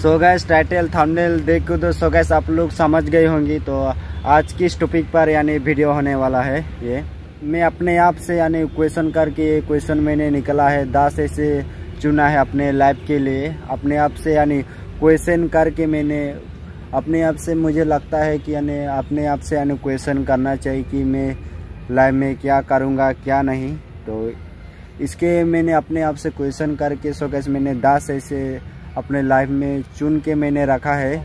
सो gas title thumbnail देख के तो सो गैस आप लोग समझ गए होंगी। तो आज की इस टॉपिक पर यानी वीडियो होने वाला है। ये मैं अपने आप से यानी क्वेश्चन करके ये क्वेश्चन मैंने निकला है 10 ऐसे चुना है अपने लाइफ के लिए। अपने आप से यानी क्वेश्चन करके मैंने अपने आप से मुझे लगता है कि यानी अपने आप से यानी क्वेश्चन करना चाहिए कि मैं लाइफ में क्या करूँगा क्या नहीं। तो इसके मैंने अपने आप से क्वेश्चन करके सो गैस मैंने 10 ऐसे अपने लाइफ में चुन के मैंने रखा है।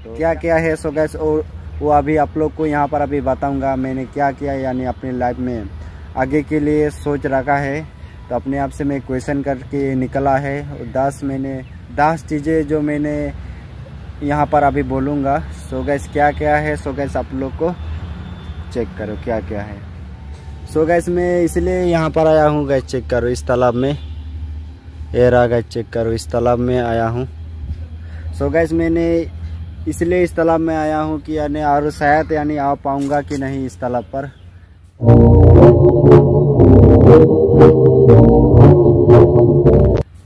तो क्या क्या है सो गैस और वो अभी आप लोग को यहाँ पर अभी बताऊंगा मैंने क्या किया यानी अपनी लाइफ में आगे के लिए सोच रखा है। तो अपने आप से मैं क्वेश्चन करके निकला है। 10 चीज़ें जो मैंने यहाँ पर अभी बोलूँगा। सो गैस क्या क्या है सो गैस आप लोग को चेक करो क्या क्या है। सो गैस मैं इसलिए यहाँ पर आया हूँ गैस, चेक करो इस तालाब में ये रहा गैस, चेक करो इस तालाब में आया हूँ। सो गैस मैंने इसलिए इस तालाब में आया हूँ कि यानी और शायद यानी आ पाऊँगा कि नहीं इस तालाब पर।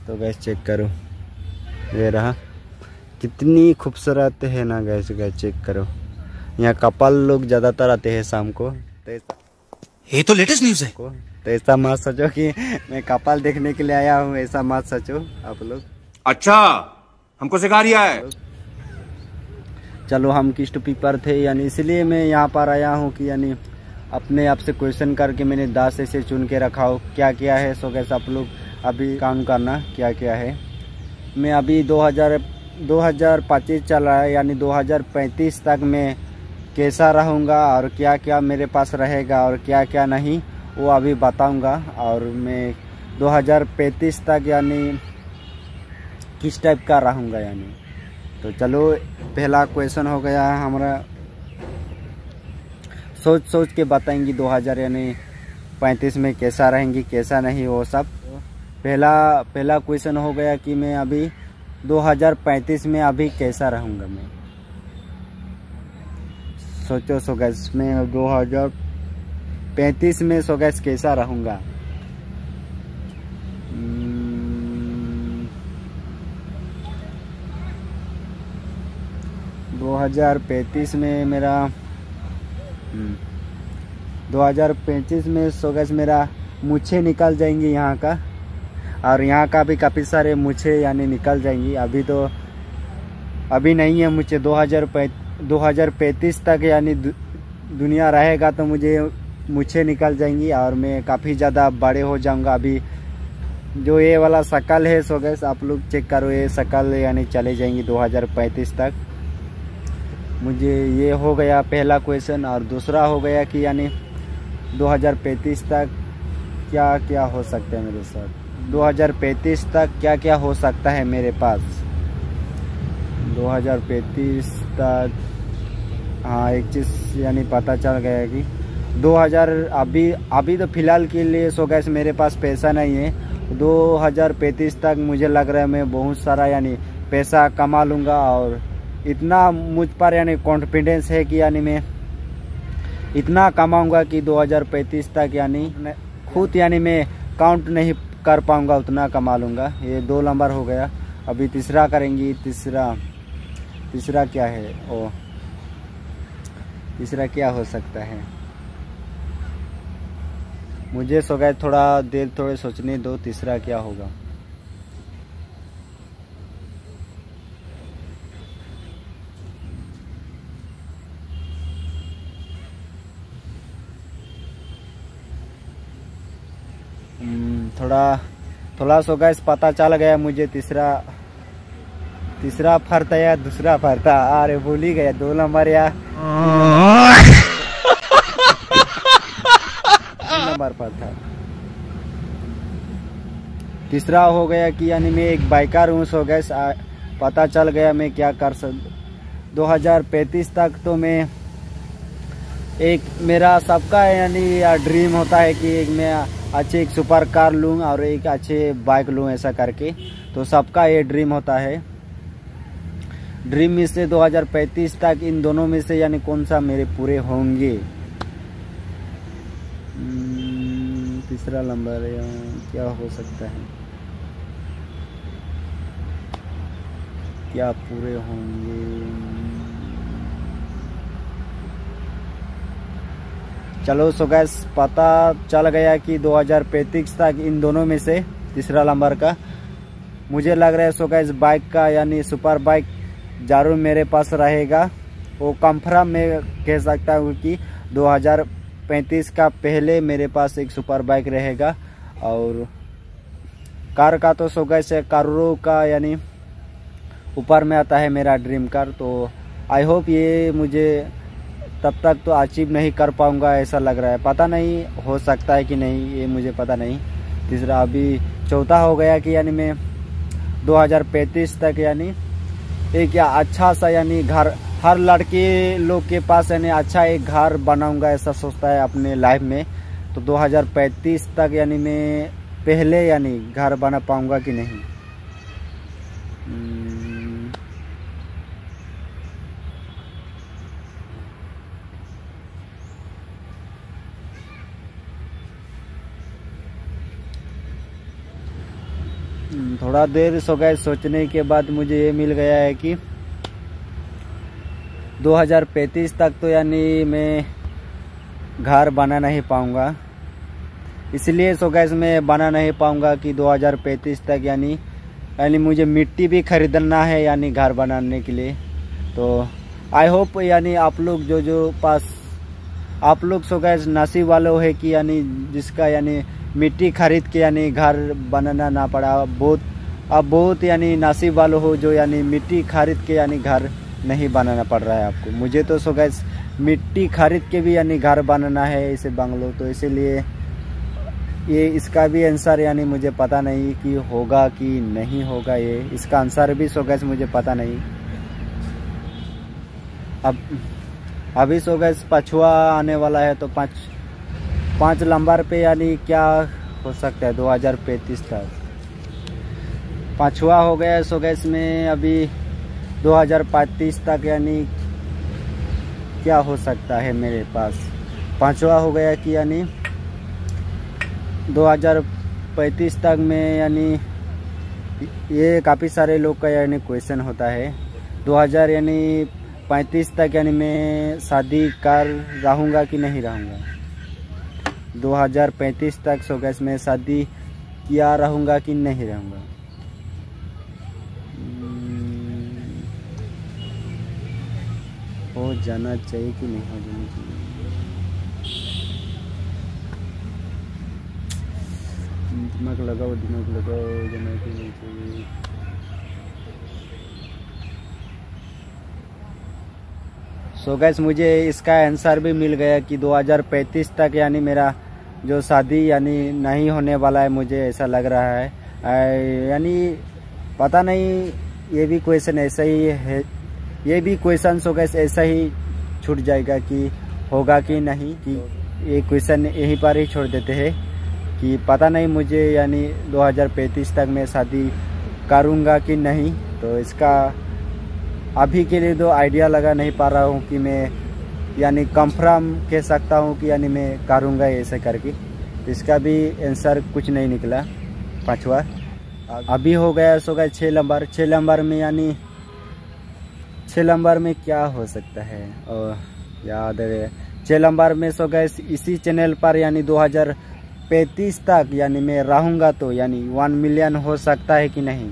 तो गैस चेक करो ये रहा, कितनी खूबसूरत है ना गैस। गैस चेक करो यहाँ कपल लोग ज़्यादातर आते हैं शाम को। ये तो लेटेस्ट न्यूज़ है। तो ऐसा मत सोचो कि मैं कपाल देखने के लिए आया हूँ, ऐसा मत सोचो आप लोग। अच्छा हमको सिखा रिया है। चलो हम किस टॉपिक पर थे यानी इसलिए मैं यहाँ पर आया हूँ कि यानी अपने आप से क्वेश्चन करके मैंने 10 ऐसे चुन के रखा हो क्या क्या है। सो कैसे आप लोग अभी काम करना क्या क्या है। मैं अभी 2025 चल रहा है यानी 2035 तक मैं कैसा रहूँगा और क्या क्या मेरे पास रहेगा और क्या क्या नहीं वो अभी बताऊंगा। और मैं 2035 तक यानी किस टाइप का रहूँगा यानी। तो चलो पहला क्वेश्चन हो गया हमारा, सोच के बताएंगी 2035 में कैसा रहेंगी कैसा नहीं वो सब। पहला क्वेश्चन हो गया कि मैं अभी 2035 में अभी कैसा रहूँगा मैं। सोचो सो गैस मैं 2035 में सो गैस कैसा रहूँगा। 2035 में मेरा 2035 में सो गैस मेरा मूछें निकल जाएंगी यहाँ का, और यहाँ का भी काफ़ी सारे मूछें यानी निकल जाएंगी। अभी नहीं है मुझे 2035 तक यानी दुनिया रहेगा तो मुझे मूछें निकल जाएंगी और मैं काफ़ी ज़्यादा बड़े हो जाऊंगा। अभी जो ये वाला शक्ल है सो गैस आप लोग चेक करो ये शक्ल यानी चले जाएंगी 2035 तक। मुझे ये हो गया पहला क्वेश्चन। और दूसरा हो गया कि यानी 2035 तक क्या क्या हो सकता है मेरे साथ। 2035 तक क्या क्या हो सकता है मेरे पास 2035 तक। हाँ एक चीज़ यानी पता चल गया कि 2000 अभी तो फ़िलहाल के लिए सो गैस मेरे पास पैसा नहीं है। 2035 तक मुझे लग रहा है मैं बहुत सारा यानी पैसा कमा लूँगा। और इतना मुझ पर यानी कॉन्फिडेंस है कि यानी मैं इतना कमाऊँगा कि 2035 तक यानी खुद यानी मैं काउंट नहीं कर पाऊँगा उतना कमा लूँगा। ये 2 नंबर हो गया। अभी तीसरा करेंगी। तीसरा क्या है तीसरा क्या हो सकता है मुझे सो गए थोड़ा देर थोड़े सोचने दो। तीसरा क्या होगा थोड़ा सो गैस पता चल गया मुझे। तीसरा फरता या दूसरा फरता, अरे भूल ही गया 2 नंबर या 3 नंबर पर था। तीसरा हो गया कि यानी मैं एक बाइकर हूँ। सो गैस पता चल गया मैं क्या कर 2035 तक तो मैं एक मेरा सबका यानी ड्रीम होता है कि मैं अच्छे एक सुपर कार लूँ और एक अच्छे बाइक लूँ ऐसा करके। तो सबका ये ड्रीम होता है। ड्रीम में से 2035 तक इन दोनों में से यानी कौन सा मेरे पूरे होंगे। तीसरा नंबर क्या हो सकता है क्या पूरे होंगे? चलो सो गैस पता चल गया कि 2035 तक इन दोनों में से तीसरा नंबर का मुझे लग रहा है। सो गैस बाइक का यानी सुपर बाइक जरूर मेरे पास रहेगा। वो कंफर्म मैं कह सकता हूँ कि 2035 का पहले मेरे पास एक सुपर बाइक रहेगा। और कार का तो सो गैस कारों का यानी ऊपर में आता है मेरा ड्रीम कार। तो आई होप ये मुझे तब तक तो अचीव नहीं कर पाऊंगा ऐसा लग रहा है। पता नहीं हो सकता है कि नहीं, ये मुझे पता नहीं। तीसरा अभी चौथा हो गया कि यानी मैं 2035 तक यानी एक या अच्छा सा यानी घर, हर लड़के लोग के पास यानी अच्छा एक घर बनाऊंगा ऐसा सोचता है अपने लाइफ में। तो 2035 तक यानी मैं पहले यानी घर बना पाऊंगा कि नहीं। थोड़ा देर सो गए सोचने के बाद मुझे ये मिल गया है कि 2035 तक तो यानी मैं घर बना नहीं पाऊंगा। इसलिए सो गैस मैं बना नहीं पाऊंगा कि 2035 तक यानी मुझे मिट्टी भी खरीदना है यानी घर बनाने के लिए। तो आई होप यानी आप लोग जो पास आप लोग सो गैस नसीब वाले है कि यानी जिसका यानी मिट्टी खरीद के यानी घर बनाना ना पड़ा। बहुत यानी नसीब वाले हो जो यानी मिट्टी खरीद के यानी घर नहीं बनाना पड़ रहा है आपको। मुझे तो सो गैस मिट्टी खरीद के भी यानी घर बनाना है इसे बंगलो। तो इसीलिए ये इसका भी आंसर यानी मुझे पता नहीं कि होगा कि नहीं होगा। ये इसका आंसर भी सो गैस मुझे पता नहीं। अब अभी सो गैस पांचवा आने वाला है। तो पाँच नंबर पे यानी क्या हो सकता है 2035 तक? पांचवा हो गया सो गैस में अभी 2035 तक यानी क्या हो सकता है मेरे पास। पांचवा हो गया कि यानी 2035 तक में यानी ये काफ़ी सारे लोग का यानी क्वेश्चन होता है। 2035 तक यानी मैं शादी कर रहूँगा कि नहीं रहूँगा। 2035 तक सो गैस मैं शादी किया रहूँगा कि नहीं रहूँगा। हो जाना चाहिए कि नहीं हो जाना चाहिए। दिमाग लगाओ जाना कि नहीं चाहिए। सो गैस मुझे इसका आंसर भी मिल गया कि 2035 तक यानी मेरा जो शादी यानी नहीं होने वाला है। मुझे ऐसा लग रहा है यानी पता नहीं। ये भी क्वेश्चन ऐसा ही है। ये भी क्वेश्चन सो गैस ऐसा ही छूट जाएगा कि होगा कि नहीं। कि ये क्वेश्चन यहीं पर ही छोड़ देते हैं कि पता नहीं मुझे यानी 2035 तक मैं शादी करूँगा कि नहीं। तो इसका अभी के लिए तो आइडिया लगा नहीं पा रहा हूँ कि मैं यानी कंफर्म कह सकता हूँ कि यानी मैं करूँगा ऐसे करके। तो इसका भी आंसर कुछ नहीं निकला पांचवा। अभी हो गया सो गया 6 नंबर। 6 नंबर में यानी 6 नंबर में क्या हो सकता है और याद है 6 नंबर में सो गए इसी चैनल पर यानी 2035 तक यानी मैं रहूँगा तो यानी 1 मिलियन हो सकता है कि नहीं।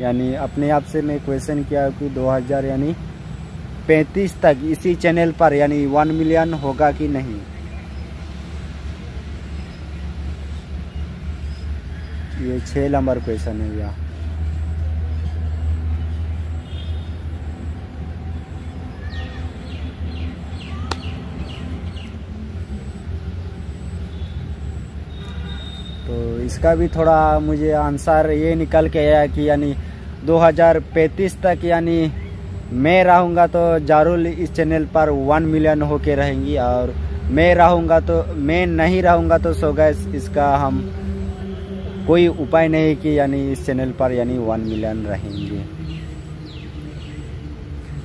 यानी अपने आप से मैं क्वेश्चन किया कि 2035 तक इसी चैनल पर यानी 1 मिलियन होगा कि नहीं। ये 6 नंबर क्वेश्चन है यहाँ। तो इसका भी थोड़ा मुझे आंसर ये निकल के आया कि यानी 2035 तक यानी मैं रहूँगा तो जरूर इस चैनल पर 1 मिलियन होके रहेंगी। और मैं रहूँगा तो मैं नहीं रहूँगा तो सो गैस इसका हम कोई उपाय नहीं कि यानी इस चैनल पर यानी 1 मिलियन रहेंगे।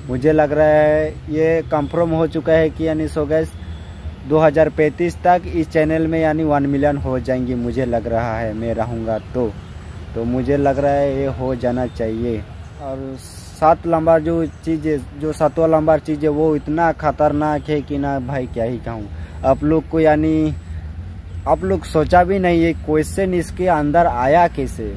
मुझे लग रहा है ये कंफर्म हो चुका है कि यानी सो गैस 2035 तक इस चैनल में यानी 1 मिलियन हो जाएंगी। मुझे लग रहा है मैं रहूँगा तो तो मुझे लग रहा है ये हो जाना चाहिए। और 7 नंबर जो चीज़ है, जो 7वां नंबर चीज़ है, वो इतना खतरनाक है कि ना भाई क्या ही कहूँ आप लोग को। यानी आप लोग सोचा भी नहीं है क्वेश्चन इसके अंदर आया कैसे।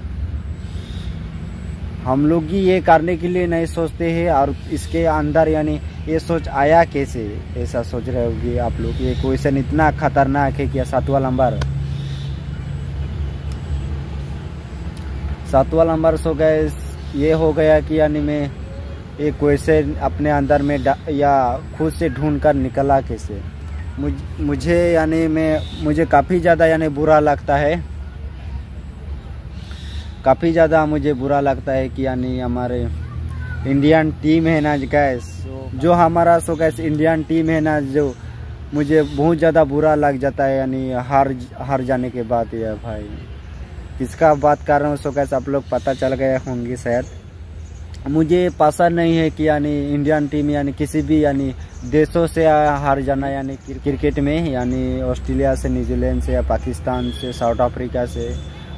हम लोग ही ये करने के लिए नहीं सोचते हैं, और इसके अंदर यानी ये सोच आया कैसे, ऐसा सोच रहे होंगे आप लोग। ये क्वेश्चन इतना खतरनाक है क्या 7वां नंबर। 7वां नंबर सो गए ये हो गया कि यानी मैं ये क्वेश्चन अपने अंदर में या खुद से ढूंढ कर निकला कैसे। मुझे यानी मुझे काफ़ी ज़्यादा यानी बुरा लगता है, काफ़ी ज़्यादा मुझे बुरा लगता है कि यानी हमारे इंडियन टीम है ना गैस, जो हमारा सो गैस इंडियन टीम है ना, जो मुझे बहुत ज़्यादा बुरा लग जाता है यानी हार जाने के बाद। ये भाई किसका बात कर रहा हूँ सो गैस आप लोग पता चल गए होंगे शायद। मुझे पसंद नहीं है कि यानी इंडियन टीम यानी किसी भी यानी देशों से हार जाना, यानी क्रिकेट में यानी ऑस्ट्रेलिया से, न्यूजीलैंड से, या पाकिस्तान से, साउथ अफ्रीका से।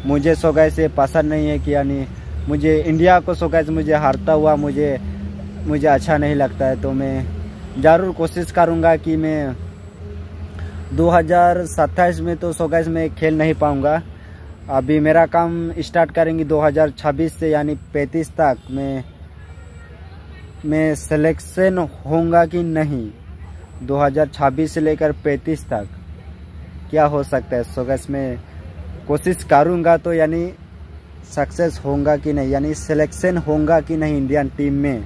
मुझे सो गैस ये पसंद नहीं है कि यानी मुझे इंडिया को सो गैस मुझे हारता हुआ मुझे अच्छा नहीं लगता है। तो मैं ज़रूर कोशिश करूँगा कि मैं 2027 में तो सो गैस मैं खेल नहीं पाऊँगा। अभी मेरा काम स्टार्ट करेंगे 2026 से, यानी 35 तक मैं सिलेक्शन होऊंगा कि नहीं। 2026 से लेकर 35 तक क्या हो सकता है सो गैस मैं कोशिश करूंगा, तो यानी सक्सेस होऊंगा कि नहीं, यानी सिलेक्शन होऊंगा कि नहीं इंडियन टीम में।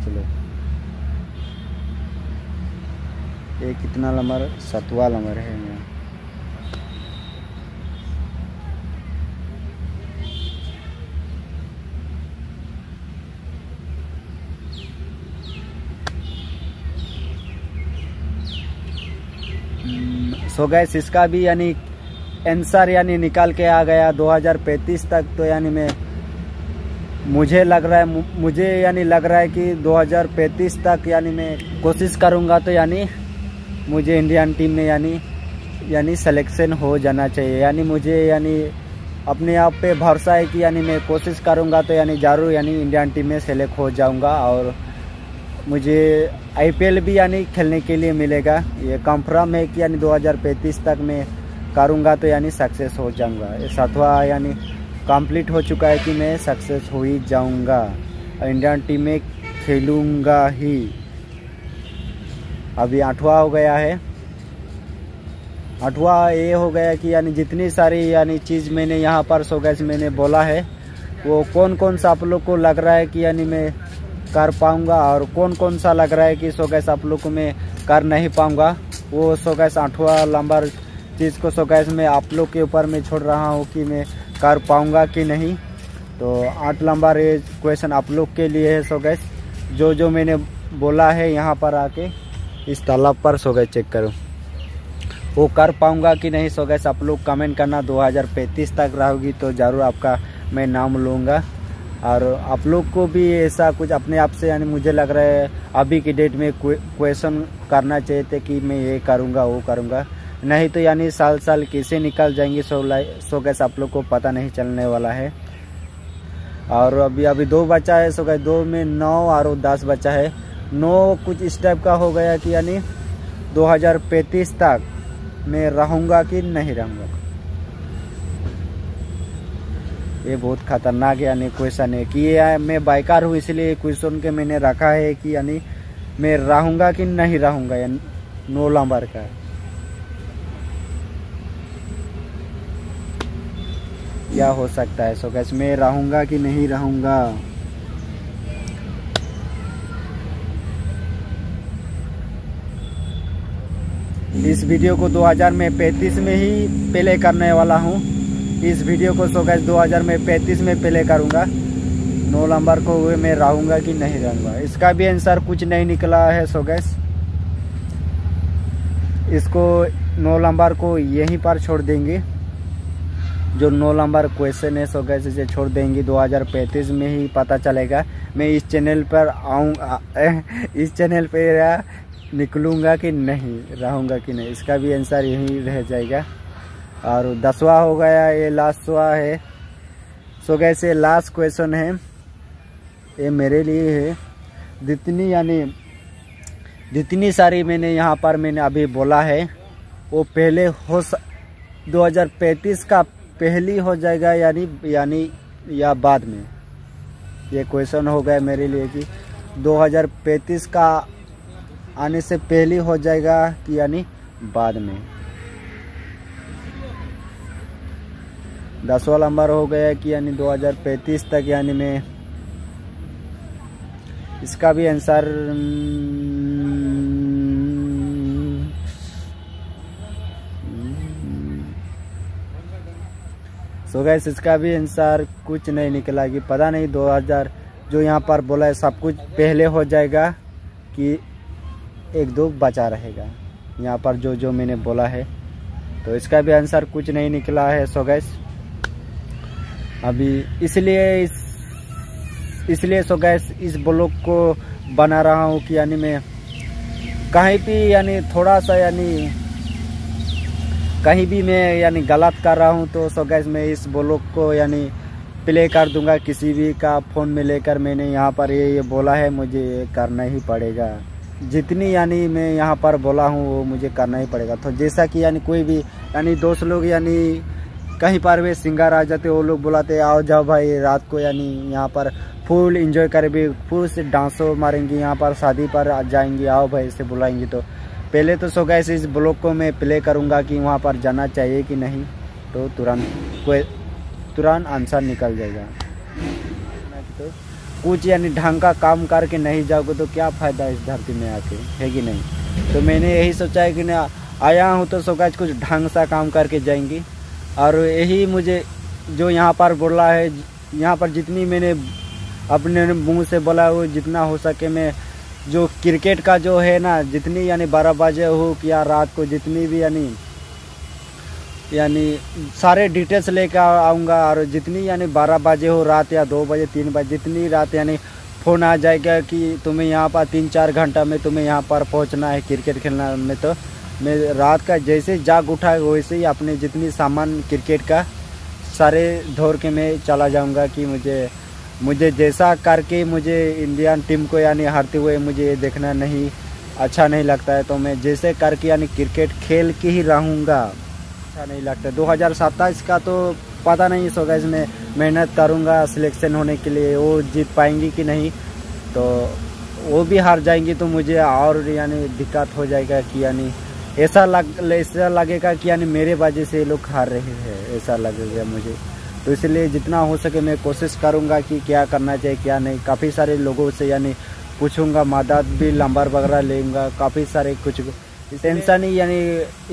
चलो ये कितना नंबर, 7वां नंबर है मेरा। सो गैस इसका भी यानी आंसर यानी निकाल के आ गया 2035 तक। तो यानी मुझे लग रहा है कि 2035 तक यानी मैं कोशिश करूंगा, तो यानी मुझे इंडियन टीम में यानी सिलेक्शन हो जाना चाहिए। यानी मुझे यानी अपने आप पे भरोसा है कि यानी मैं कोशिश करूंगा, तो यानी ज़रूर यानी इंडियन टीम में सेलेक्ट हो जाऊंगा, और मुझे IPL भी यानी खेलने के लिए मिलेगा। ये कंफर्म है कि यानी 2035 तक मैं करूँगा, तो यानी सक्सेस हो जाऊँगा। ये 7वां यानी कंप्लीट हो चुका है कि मैं सक्सेस हो ही जाऊँगा, इंडियन टीम में खेलूँगा ही। अभी 8वां हो गया है। 8वां ये हो गया कि यानी जितनी सारी यानी चीज़ मैंने यहाँ पर सो गैस मैंने बोला है, वो कौन सा आप लोग को लग रहा है कि यानी मैं कर पाऊंगा, और कौन सा लग रहा है कि सो गैस आप लोग को मैं कर नहीं पाऊंगा। वो सो गैस 8वां नंबर चीज़ को सो गैस मैं आप लोग के ऊपर में छोड़ रहा हूँ कि मैं कर पाऊंगा कि नहीं। तो 8 नंबर ये क्वेश्चन आप लोग के लिए है सो गैस। जो मैंने बोला है यहाँ पर आके इस तालाब पर सो गैस चेक करो, वो कर पाऊंगा कि नहीं सो गैस आप लोग कमेंट करना। 2035 तक रहोगी तो ज़रूर आपका मैं नाम लूँगा, और आप लोग को भी ऐसा कुछ अपने आप से यानी मुझे लग रहा है अभी की डेट में क्वेश्चन करना चाहिए थे कि मैं ये करूँगा वो करूँगा, नहीं तो यानी साल कैसे निकल जाएंगे सो गैस आप लोग को पता नहीं चलने वाला है। और अभी 2 बचा है सो गैस, 2 में 9 और 10 बचा है। 9 कुछ इस टाइप का हो गया कि यानी 2035 तक मैं रहूँगा कि नहीं रहूँगा। ये बहुत खतरनाक यानी क्वेश्चन है कि ये मैं बाइकर हूँ, इसलिए क्वेश्चन के मैंने रखा है कि यानी मैं रहूँगा कि नहीं रहूँगा, यानी 9 नंबर का। क्या हो सकता है सो गैस मैं रहूँगा कि नहीं रहूँगा। इस वीडियो को 2035 में ही प्ले करने वाला हूँ। इस वीडियो को सो गैस 2035 में प्ले करूँगा। 9 नंबर को हुए मैं रहूँगा कि नहीं रहूँगा, इसका भी आंसर कुछ नहीं निकला है सो गैस। इसको 9 नंबर को यहीं पर छोड़ देंगे। जो 9 नंबर क्वेश्चन है सो गैस इसे छोड़ देंगे। 2035 में ही पता चलेगा। मैं इस चैनल पर आऊँगा, इस चैनल पर निकलूँगा कि नहीं, रहूँगा कि नहीं, इसका भी आंसर यहीं रह जाएगा। और 10वां हो गया, ये लास्टवा है। सो गाइस ये लास्ट क्वेश्चन है, ये मेरे लिए है। जितनी सारी मैंने यहाँ पर मैंने अभी बोला है वो पहले 2035 का पहली हो जाएगा यानी या बाद में। ये क्वेश्चन हो गया मेरे लिए कि 2035 का आने से पहले हो जाएगा कि यानी बाद में। 10वां नंबर हो गया कि यानी 2035 तक, यानी मैं इसका भी आंसर सो गाइस इसका भी आंसर कुछ नहीं निकला कि पता नहीं 2000 जो यहाँ पर बोला है सब कुछ पहले हो जाएगा कि 1-2 बचा रहेगा यहाँ पर जो मैंने बोला है। तो इसका भी आंसर कुछ नहीं निकला है। सो गाइस अभी इसलिए सो गाइस इस ब्लॉग को बना रहा हूँ कि यानी मैं कहीं भी यानी थोड़ा सा यानी कहीं भी मैं यानी गलत कर रहा हूँ तो सो गाइस मैं इस ब्लॉग को यानी प्ले कर दूंगा किसी भी का फ़ोन में लेकर। मैंने यहाँ पर ये बोला है, मुझे ये करना ही पड़ेगा। जितनी यानी मैं यहाँ पर बोला हूँ वो मुझे करना ही पड़ेगा। तो जैसा कि यानी कोई भी यानी दोस्त लोग यानी कहीं पर वे सिंगर आ जाते, वो लोग बुलाते आओ जाओ भाई रात को यानी यहाँ पर फुल एंजॉय करे भी, फुल से डांसो मारेंगे, यहाँ पर शादी पर जाएंगे, आओ भाई से बुलाएंगे। तो पहले तो सो गाइस इस ब्लॉग को मैं प्ले करूँगा कि वहाँ पर जाना चाहिए कि नहीं, तो तुरंत आंसर निकल जाएगा। तो कुछ यानी ढंग का काम करके नहीं जाओगे तो क्या फ़ायदा इस धरती में आके, है कि नहीं। तो मैंने यही सोचा है कि ना आया हूँ तो सो गाइस कुछ ढंग सा काम करके जाएंगे। और यही मुझे जो यहाँ पर बोला है, यहाँ पर जितनी मैंने अपने मुंह से बोला वो जितना हो सके मैं जो क्रिकेट का जो है ना, जितनी यानी 12 बजे हो या रात को जितनी भी यानी सारे डिटेल्स लेकर आऊँगा। और जितनी यानी 12 बजे हो रात या 2 बजे 3 बजे जितनी रात यानी फ़ोन आ जाएगा कि तुम्हें यहाँ पर 3-4 घंटा में तुम्हें यहाँ पर पहुँचना है क्रिकेट खेलना में, तो मैं रात का जैसे जाग उठा वैसे ही अपने जितनी सामान क्रिकेट का सारे धोर के मैं चला जाऊंगा कि मुझे जैसा करके मुझे इंडियन टीम को यानी हारते हुए मुझे देखना नहीं अच्छा नहीं लगता है। तो मैं जैसे करके यानी क्रिकेट खेल के ही रहूँगा, अच्छा नहीं लगता। 2027 का तो पता नहीं। सो गाइस मैं मेहनत करूँगा सिलेक्शन होने के लिए, वो जीत पाएंगी कि नहीं, तो वो भी हार जाएंगी तो मुझे और यानी दिक्कत हो जाएगा कि यानी ऐसा लगेगा कि यानी मेरे वजह से लोग हार रहे हैं, ऐसा लगेगा मुझे। तो इसलिए जितना हो सके मैं कोशिश करूंगा कि क्या करना चाहिए क्या नहीं। काफ़ी सारे लोगों से यानी पूछूंगा, मदद भी नंबर वगैरह लेंगे, काफ़ी सारे कुछ टेंशन ही यानी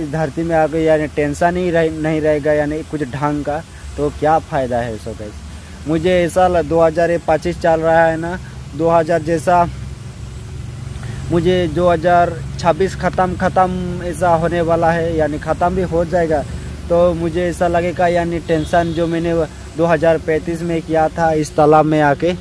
इस धरती में आके यानी टेंशन ही नहीं रहेगा यानी कुछ ढंग का, तो क्या फ़ायदा है। सो गाइस मुझे ऐसा 2025 चल रहा है ना, 2000 जैसा मुझे 2026 ख़त्म ऐसा होने वाला है, यानी ख़त्म भी हो जाएगा। तो मुझे ऐसा लगेगा यानी टेंशन जो मैंने 2035 में किया था इस तालाब में आके,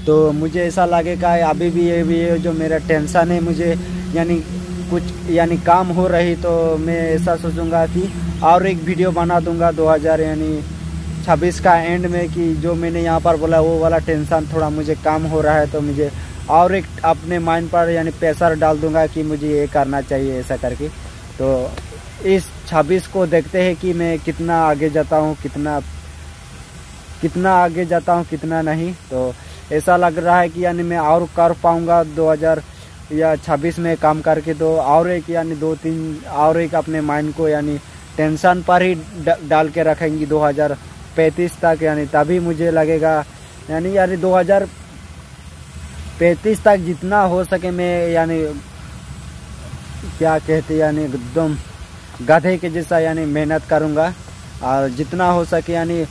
तो मुझे ऐसा लगेगा अभी भी ये जो मेरा टेंशन है मुझे यानी कुछ यानी काम हो रही, तो मैं ऐसा सोचूंगा कि और एक वीडियो बना दूंगा 2026 का एंड में कि जो मैंने यहाँ पर बोला वो वाला टेंशन थोड़ा मुझे काम हो रहा है, तो मुझे और एक अपने माइंड पर यानी प्रेशर डाल दूंगा कि मुझे ये करना चाहिए ऐसा करके। तो इस 26 को देखते हैं कि मैं कितना आगे जाता हूँ, कितना आगे जाता हूँ कितना नहीं। तो ऐसा लग रहा है कि यानी मैं और कर पाऊँगा 2026 में काम करके, तो और एक यानी 2-3 और एक अपने माइंड को यानी टेंशन पर ही डाल के रखेंगी 2035 तक, यानी तभी मुझे लगेगा यानी 2035 तक जितना हो सके मैं यानी क्या कहते यानी एकदम गधे के जैसा यानी मेहनत करूँगा। और जितना हो सके यानी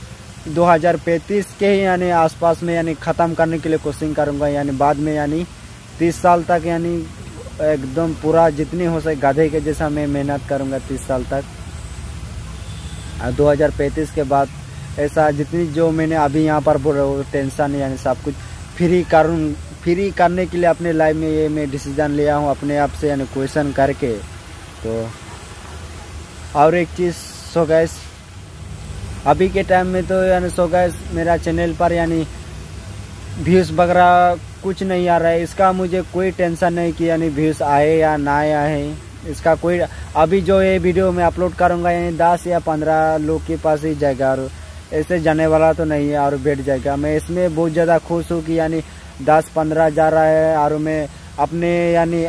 2035 के ही यानी आसपास में यानी ख़त्म करने के लिए कोशिश करूँगा, यानी बाद में यानी 30 साल तक यानी एकदम पूरा जितनी हो सके गधे के जैसा मैं मेहनत करूँगा 30 साल तक। और 2035 के बाद ऐसा जितनी जो मैंने अभी यहाँ पर बोल रहा हूँ टेंशन यानी सब कुछ फ्री करने के लिए अपने लाइफ में ये मैं डिसीजन लिया हूँ अपने आप से यानी क्वेश्चन करके। तो और एक चीज़ सो गैस अभी के टाइम में तो यानी सो गैस मेरा चैनल पर यानी व्यूज़ वगैरह कुछ नहीं आ रहा है। इसका मुझे कोई टेंशन नहीं कि यानी व्यूज़ आए या ना आए, इसका कोई अभी जो ये वीडियो मैं अपलोड करूँगा यानी 10 या 15 लोग के पास ही जाएगा और ऐसे जाने वाला तो नहीं है और बैठ जाएगा। मैं इसमें बहुत ज़्यादा खुश हूँ कि यानी 10-15 जा रहा है और मैं अपने यानी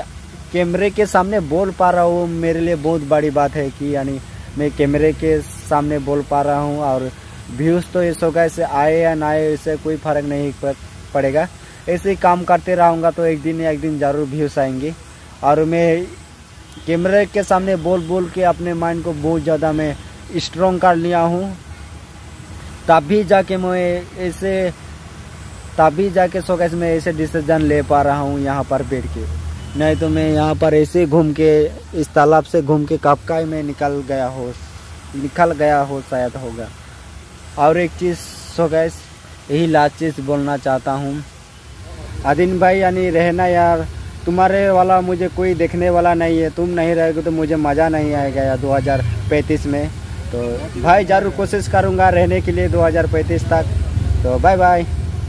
कैमरे के सामने बोल पा रहा हूँ। मेरे लिए बहुत बड़ी बात है कि यानी मैं कैमरे के सामने बोल पा रहा हूँ और व्यूज़ तो इस होगा ऐसे आए या ना आए इससे कोई फ़र्क नहीं पड़ेगा। ऐसे ही काम करते रहूँगा तो एक दिन ज़रूर व्यूज़ आएंगे। और मैं कैमरे के सामने बोल के अपने माइंड को बहुत ज़्यादा मैं स्ट्रॉन्ग कर लिया हूँ, तभी जाके सो गैस मैं ऐसे डिसीजन ले पा रहा हूँ यहाँ पर बैठ के। नहीं तो मैं यहाँ पर ऐसे घूम के इस तालाब से घूम के कब का ही मैं निकल गया हो शायद होगा। और एक चीज़ सो गैस यही लास्ट चीज़ बोलना चाहता हूँ, आदिन भाई यानी रहना यार, तुम्हारे वाला मुझे कोई देखने वाला नहीं है। तुम नहीं रहोगे तो मुझे मज़ा नहीं आएगा यार 2035 में। तो भाई ज़रूर कोशिश करूँगा रहने के लिए 2035 तक। तो बाय बाय।